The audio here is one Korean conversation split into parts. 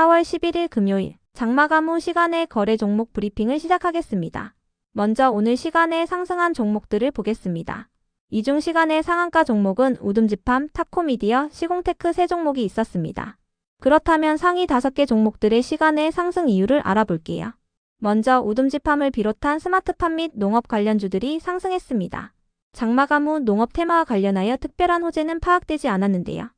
4월 11일 금요일 장마감 후 시간의 거래 종목 브리핑을 시작하겠습니다. 먼저 오늘 시간에 상승한 종목들을 보겠습니다. 이 중 시간의 상한가 종목은 우듬지팜, 타코미디어, 시공테크 3종목이 있었습니다. 그렇다면 상위 5개 종목들의 시간의 상승 이유를 알아볼게요. 먼저 우듬지팜을 비롯한 스마트팜 및 농업 관련주들이 상승했습니다. 장마감 후 농업 테마와 관련하여 특별한 호재는 파악되지 않았는데요.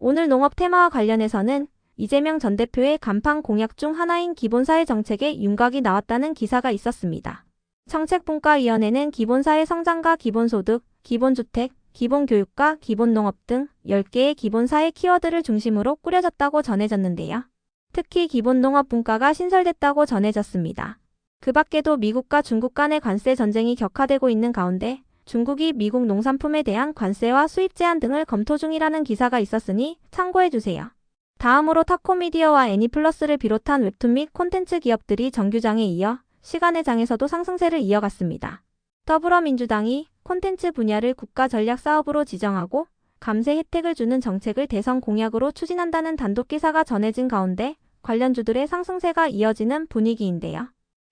오늘 농업 테마와 관련해서는 이재명 전 대표의 간판 공약 중 하나인 기본사회정책에 윤곽이 나왔다는 기사가 있었습니다. 정책분과위원회는 기본사회 성장과 기본소득, 기본주택, 기본교육과 기본농업 등 10개의 기본사회 키워드를 중심으로 꾸려졌다고 전해졌는데요. 특히 기본농업 분과가 신설됐다고 전해졌습니다. 그 밖에도 미국과 중국 간의 관세 전쟁이 격화되고 있는 가운데 중국이 미국 농산품에 대한 관세와 수입 제한 등을 검토 중이라는 기사가 있었으니 참고해주세요. 다음으로 타코미디어와 애니플러스를 비롯한 웹툰 및 콘텐츠 기업들이 정규장에 이어 시간의 장에서도 상승세를 이어갔습니다. 더불어민주당이 콘텐츠 분야를 국가전략사업으로 지정하고 감세 혜택을 주는 정책을 대선 공약으로 추진한다는 단독 기사가 전해진 가운데 관련주들의 상승세가 이어지는 분위기인데요.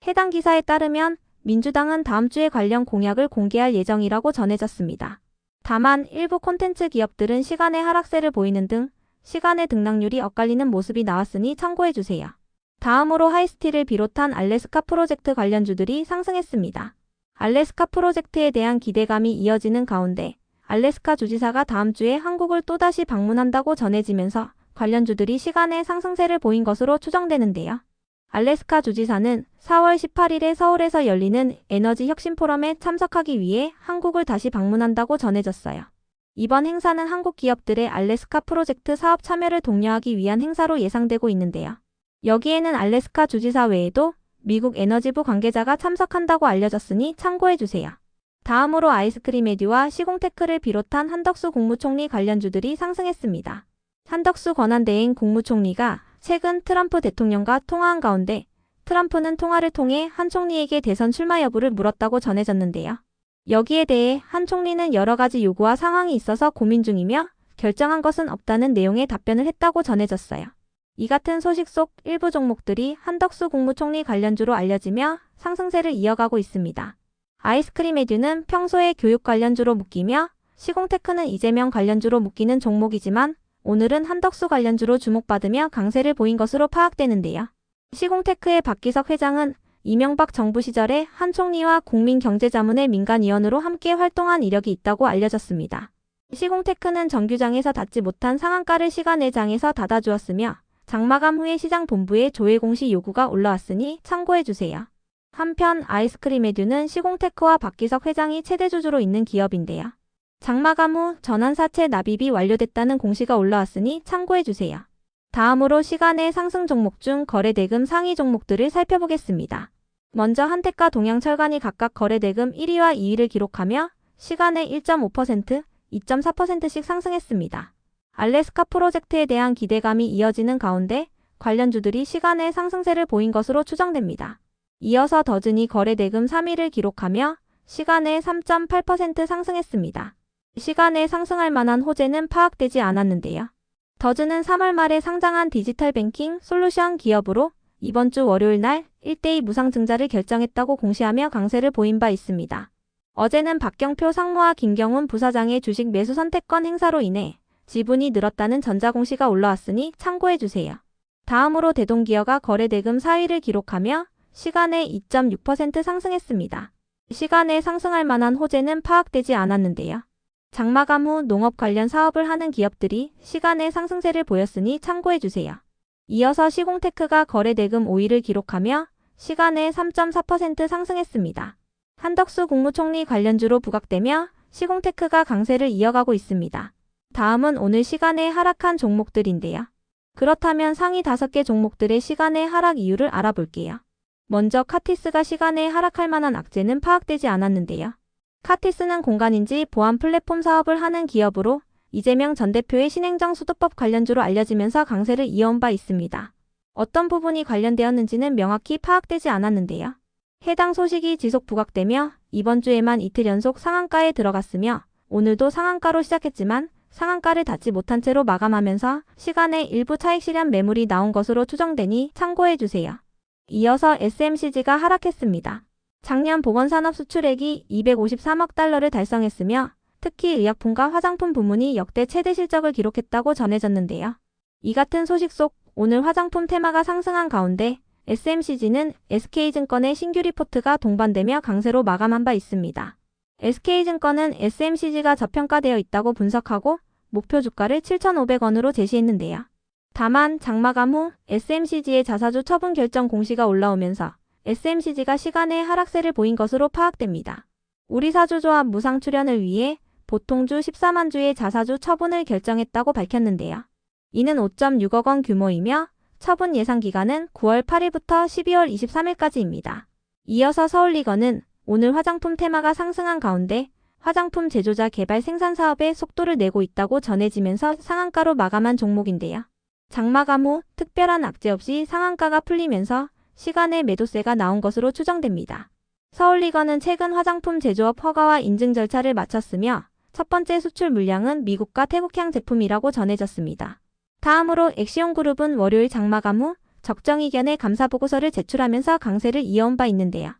해당 기사에 따르면 민주당은 다음 주에 관련 공약을 공개할 예정이라고 전해졌습니다. 다만 일부 콘텐츠 기업들은 시간의 하락세를 보이는 등 시간의 등락률이 엇갈리는 모습이 나왔으니 참고해주세요. 다음으로 하이스틸을 비롯한 알래스카 프로젝트 관련주들이 상승했습니다. 알래스카 프로젝트에 대한 기대감이 이어지는 가운데 알래스카 주지사가 다음 주에 한국을 또다시 방문한다고 전해지면서 관련주들이 시간의 상승세를 보인 것으로 추정되는데요. 알래스카 주지사는 4월 18일에 서울에서 열리는 에너지 혁신 포럼에 참석하기 위해 한국을 다시 방문한다고 전해졌어요. 이번 행사는 한국 기업들의 알래스카 프로젝트 사업 참여를 독려하기 위한 행사로 예상되고 있는데요. 여기에는 알래스카 주지사 외에도 미국 에너지부 관계자가 참석한다고 알려졌으니 참고해주세요. 다음으로 아이스크림에듀와 시공테크를 비롯한 한덕수 국무총리 관련주들이 상승했습니다. 한덕수 권한대행 국무총리가 최근 트럼프 대통령과 통화한 가운데 트럼프는 통화를 통해 한 총리에게 대선 출마 여부를 물었다고 전해졌는데요. 여기에 대해 한 총리는 여러 가지 요구와 상황이 있어서 고민 중이며 결정한 것은 없다는 내용의 답변을 했다고 전해졌어요. 이 같은 소식 속 일부 종목들이 한덕수 국무총리 관련주로 알려지며 상승세를 이어가고 있습니다. 아이스크림에듀는 평소에 교육 관련주로 묶이며 시공테크는 이재명 관련주로 묶이는 종목이지만 오늘은 한덕수 관련주로 주목받으며 강세를 보인 것으로 파악되는데요. 시공테크의 박기석 회장은 이명박 정부 시절에 한 총리와 국민경제자문회 민간위원으로 함께 활동한 이력이 있다고 알려졌습니다. 시공테크는 정규장에서 닫지 못한 상한가를 시간의 장에서 닫아주었으며 장마감 후에 시장 본부에 조회 공시 요구가 올라왔으니 참고해주세요. 한편 아이스크림에듀는 시공테크와 박기석 회장이 최대 주주로 있는 기업인데요. 장마감 후 전환사채 납입이 완료됐다는 공시가 올라왔으니 참고해주세요. 다음으로 시간의 상승 종목 중 거래대금 상위 종목들을 살펴보겠습니다. 먼저 한택과 동양철간이 각각 거래대금 1위와 2위를 기록하며 시간의 1.5%, 2.4%씩 상승했습니다. 알래스카 프로젝트에 대한 기대감이 이어지는 가운데 관련주들이 시간의 상승세를 보인 것으로 추정됩니다. 이어서 더즌이 거래대금 3위를 기록하며 시간의 3.8% 상승했습니다. 시간에 상승할 만한 호재는 파악되지 않았는데요. 더즌은 3월 말에 상장한 디지털 뱅킹 솔루션 기업으로 이번 주 월요일 날 1대2 무상증자를 결정했다고 공시하며 강세를 보인 바 있습니다. 어제는 박경표 상무와 김경훈 부사장의 주식 매수 선택권 행사로 인해 지분이 늘었다는 전자공시가 올라왔으니 참고해주세요. 다음으로 대동기어가 거래대금 4위를 기록하며 시간에 2.6% 상승했습니다. 시간에 상승할 만한 호재는 파악되지 않았는데요. 장마감 후 농업 관련 사업을 하는 기업들이 시간의 상승세를 보였으니 참고해주세요. 이어서 시공테크가 거래대금 5위를 기록하며 시간에 3.4% 상승했습니다. 한덕수 국무총리 관련주로 부각되며 시공테크가 강세를 이어가고 있습니다. 다음은 오늘 시간에 하락한 종목들인데요. 그렇다면 상위 5개 종목들의 시간의 하락 이유를 알아볼게요. 먼저 카티스가 시간에 하락할 만한 악재는 파악되지 않았는데요. 카티스는 공간인지 보안 플랫폼 사업을 하는 기업으로 이재명 전 대표의 신행정 수도법 관련주로 알려지면서 강세를 이어온 바 있습니다. 어떤 부분이 관련되었는지는 명확히 파악되지 않았는데요. 해당 소식이 지속 부각되며 이번 주에만 이틀 연속 상한가에 들어갔으며 오늘도 상한가로 시작했지만 상한가를 닿지 못한 채로 마감하면서 시간에 일부 차익 실현 매물이 나온 것으로 추정되니 참고해주세요. 이어서 SMCG가 하락했습니다. 작년 보건산업 수출액이 253억 달러를 달성했으며 특히 의약품과 화장품 부문이 역대 최대 실적을 기록했다고 전해졌는데요. 이 같은 소식 속 오늘 화장품 테마가 상승한 가운데 SMCG는 SK증권의 신규 리포트가 동반되며 강세로 마감한 바 있습니다. SK증권은 SMCG가 저평가되어 있다고 분석하고 목표 주가를 7,500원으로 제시했는데요. 다만 장마감 후 SMCG의 자사주 처분 결정 공시가 올라오면서 SMCG가 시간의 하락세를 보인 것으로 파악됩니다. 우리사주조합 무상 출연을 위해 보통주 14만 주의 자사주 처분을 결정했다고 밝혔는데요. 이는 5.6억 원 규모이며 처분 예상 기간은 9월 8일부터 12월 23일까지입니다. 이어서 서울리건은 오늘 화장품 테마가 상승한 가운데 화장품 제조자 개발 생산 사업에 속도를 내고 있다고 전해지면서 상한가로 마감한 종목인데요. 장마감 후 특별한 악재 없이 상한가가 풀리면서 시간의 매도세가 나온 것으로 추정됩니다. 서울리건은 최근 화장품 제조업 허가와 인증 절차를 마쳤으며 첫 번째 수출 물량은 미국과 태국향 제품이라고 전해졌습니다. 다음으로 엑시온그룹은 월요일 장마감 후 적정 이견의 감사 보고서를 제출하면서 강세를 이어온 바 있는데요.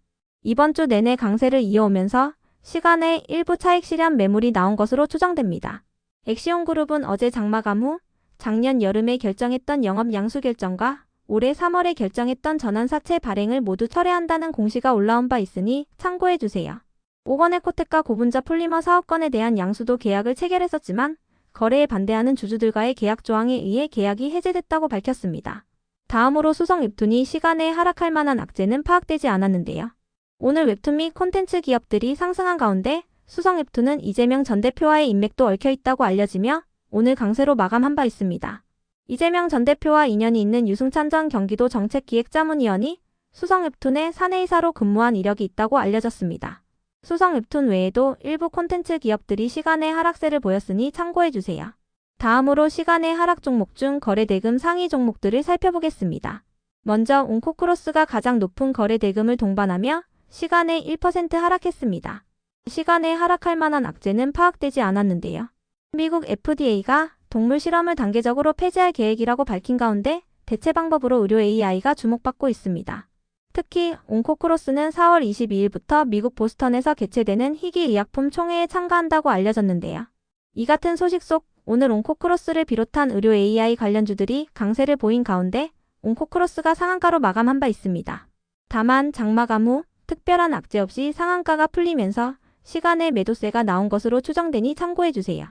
이번 주 내내 강세를 이어오면서 시간에 일부 차익 실현 매물이 나온 것으로 추정됩니다. 엑시온그룹은 어제 장마감 후 작년 여름에 결정했던 영업 양수 결정과 올해 3월에 결정했던 전환 사채 발행을 모두 철회한다는 공시가 올라온 바 있으니 참고해주세요. 5건의 코텍과 고분자 폴리머 사업권에 대한 양수도 계약을 체결했었지만 거래에 반대하는 주주들과의 계약 조항에 의해 계약이 해제됐다고 밝혔습니다. 다음으로 수성 웹툰이 시간에 하락할 만한 악재는 파악되지 않았는데요. 오늘 웹툰 및 콘텐츠 기업들이 상승한 가운데 수성 웹툰은 이재명 전 대표와의 인맥도 얽혀있다고 알려지며 오늘 강세로 마감한 바 있습니다. 이재명 전 대표와 인연이 있는 유승찬 전 경기도 정책기획자문위원이 수성 웹툰의 사내이사로 근무한 이력이 있다고 알려졌습니다. 수성 웹툰 외에도 일부 콘텐츠 기업들이 시간의 하락세를 보였으니 참고해주세요. 다음으로 시간의 하락 종목 중 거래대금 상위 종목들을 살펴보겠습니다. 먼저 온코크로스가 가장 높은 거래대금을 동반하며 시간에 1% 하락했습니다. 시간에 하락할 만한 악재는 파악되지 않았는데요. 미국 FDA가 동물 실험을 단계적으로 폐지할 계획이라고 밝힌 가운데 대체 방법으로 의료 AI가 주목받고 있습니다. 특히 온코크로스는 4월 22일부터 미국 보스턴에서 개최되는 희귀의약품 총회에 참가한다고 알려졌는데요. 이 같은 소식 속 오늘 온코크로스를 비롯한 의료 AI 관련주들이 강세를 보인 가운데 온코크로스가 상한가로 마감한 바 있습니다. 다만 장마감 후 특별한 악재 없이 상한가가 풀리면서 시간의 매도세가 나온 것으로 추정되니 참고해주세요.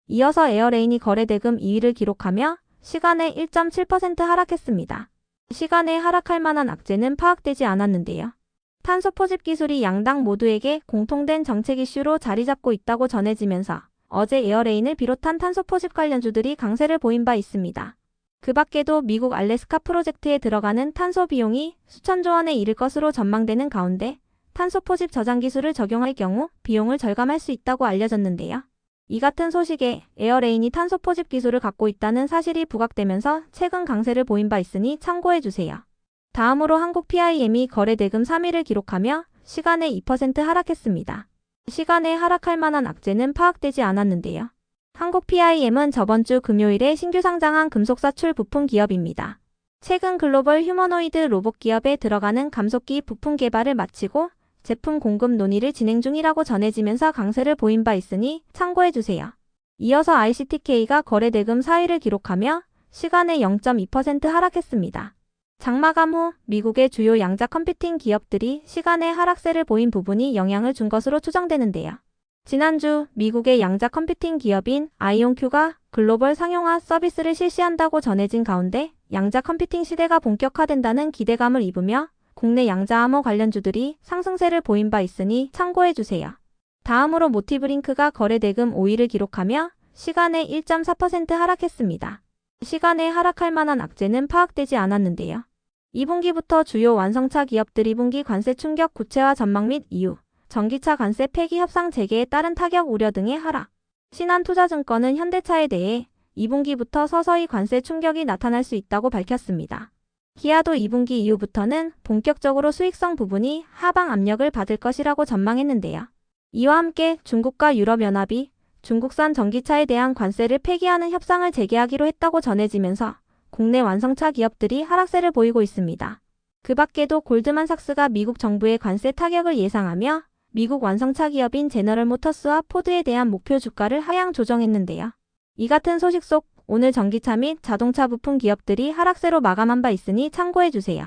이어서 에어레인이 거래대금 2위를 기록하며 시간에 1.7% 하락했습니다. 시간에 하락할 만한 악재는 파악되지 않았는데요. 탄소 포집 기술이 양당 모두에게 공통된 정책 이슈로 자리 잡고 있다고 전해지면서 어제 에어레인을 비롯한 탄소 포집 관련주들이 강세를 보인 바 있습니다. 그 밖에도 미국 알래스카 프로젝트에 들어가는 탄소 비용이 수천조 원에 이를 것으로 전망되는 가운데 탄소 포집 저장 기술을 적용할 경우 비용을 절감할 수 있다고 알려졌는데요. 이 같은 소식에 에어레인이 탄소 포집 기술을 갖고 있다는 사실이 부각되면서 최근 강세를 보인 바 있으니 참고해주세요. 다음으로 한국 PIM이 거래대금 3위를 기록하며 시간에 2% 하락했습니다. 시간에 하락할 만한 악재는 파악되지 않았는데요. 한국 PIM은 저번 주 금요일에 신규 상장한 금속사출 부품 기업입니다. 최근 글로벌 휴머노이드 로봇 기업에 들어가는 감속기 부품 개발을 마치고 제품 공급 논의를 진행 중이라고 전해지면서 강세를 보인 바 있으니 참고해주세요. 이어서 ICTK가 거래대금 4위를 기록하며 시간에 0.2% 하락했습니다. 장마감 후 미국의 주요 양자 컴퓨팅 기업들이 시간에 하락세를 보인 부분이 영향을 준 것으로 추정되는데요. 지난주 미국의 양자 컴퓨팅 기업인 아이온큐가 글로벌 상용화 서비스를 실시한다고 전해진 가운데 양자 컴퓨팅 시대가 본격화된다는 기대감을 입으며 국내 양자암호 관련주들이 상승세를 보인 바 있으니 참고해주세요. 다음으로 모티브링크가 거래대금 5위를 기록하며 시간에 1.4% 하락했습니다. 시간에 하락할 만한 악재는 파악되지 않았는데요. 2분기부터 주요 완성차 기업들 2분기 관세 충격 구체화 전망 및 이유, 전기차 관세 폐기 협상 재개에 따른 타격 우려 등의 하락. 신한투자증권은 현대차에 대해 2분기부터 서서히 관세 충격이 나타날 수 있다고 밝혔습니다. 기아도 2분기 이후부터는 본격적으로 수익성 부분이 하방 압력을 받을 것이라고 전망했는데요. 이와 함께 중국과 유럽연합이 중국산 전기차에 대한 관세를 폐기하는 협상을 재개하기로 했다고 전해지면서 국내 완성차 기업들이 하락세를 보이고 있습니다. 그 밖에도 골드만삭스가 미국 정부의 관세 타격을 예상하며 미국 완성차 기업인 제너럴 모터스와 포드에 대한 목표 주가를 하향 조정했는데요. 이 같은 소식 속 오늘 전기차 및 자동차 부품 기업들이 하락세로 마감한 바 있으니 참고해주세요.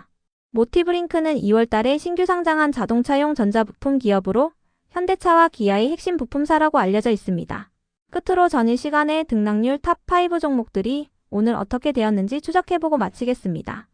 모티브링크는 2월 달에 신규 상장한 자동차용 전자부품 기업으로 현대차와 기아의 핵심 부품사라고 알려져 있습니다. 끝으로 전일 시간에 등락률 탑5 종목들이 오늘 어떻게 되었는지 추적해보고 마치겠습니다.